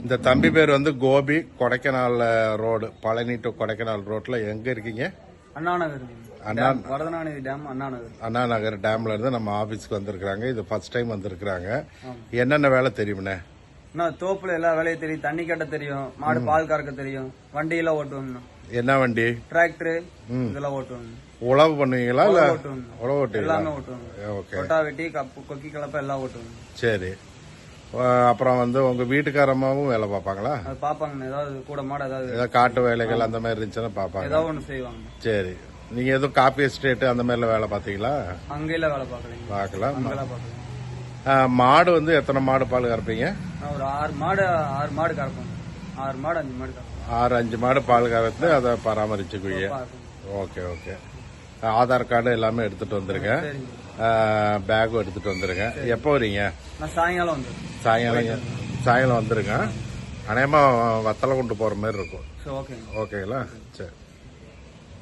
இந்த தம்பி பேர் வந்து கோபி, கொடைக்கானல் ரோடு, பழனி டு கொடைக்கானல் ரோட்ல எங்க இருக்கீங்க? அண்ணா நகர். வரதநாநிதி டேம் அண்ணா நகர். அண்ணா நகர் டேம்ல இருந்து நம்ம ஆபீஸ்க்கு வந்திருக்காங்க. இது ஃபர்ஸ்ட் டைம் வந்திருக்காங்க. என்னென்ன வேலை தெரியும்ண்ணே? தோப்புல எல்லா வேலையும் தெரியும். தண்ணி கட்ட தெரியும், மாடு பால் கறக்க தெரியும், வண்டியெல்லாம் ஓட்டுவோம். என்ன வண்டி? டிராக்டர் இதெல்லாம் ஓட்டுவோம். உழவு பண்ணுவீங்களா இல்ல உழவு ஓட்டுவீங்களா? எல்லாமே ஓட்டுவோம். ஓகே. கொட்டா வெட்டி கொக்கி கலப்ப எல்லாம் ஓட்டுவோம். சரி. அப்புறம் வந்து உங்க வீட்டுக்காரமாவும் வேலை பார்ப்பாங்களா? அது பாப்பாங்க. ஏதாவது கூட மாடு ஏதாவது காட்டு வேலைகள் அந்த மாதிரி இருந்துச்சுன்னா பாப்பாங்க. ஏதாவது ஒண்ணு செய்வாங்க. சரி. நீங்க எதுவும் காப்பி எஸ்டேட் அந்த மாதிரில வேலை பாத்தீங்களா? அங்கெல்ல வேலை பாக்கலீங்க. பார்க்கலாம். மாடு வந்து எத்தனை மாடு பால் கறப்பீங்க? ஒரு 6 மாடு கறப்போம். 6 மாடு 5 மாடு கறப்போம். 6-5 மாடு பால் கறந்து அதை பராமரிச்சுக்குவீங்க. Okay okay. ஆதார் கார்டு எல்லாமே எடுத்துட்டு வந்துருங்க. பேக்கும் எடுத்துட்டு வந்துருங்க. எப்போ வரீங்க? நான் சாயங்காலம் வந்துருங்க. சாயங்காலம் வந்துருங்க. அநேகமா வத்தலை கொண்டு போற மாதிரி இருக்கும். ஓகே. ஓகேங்களா? சரி.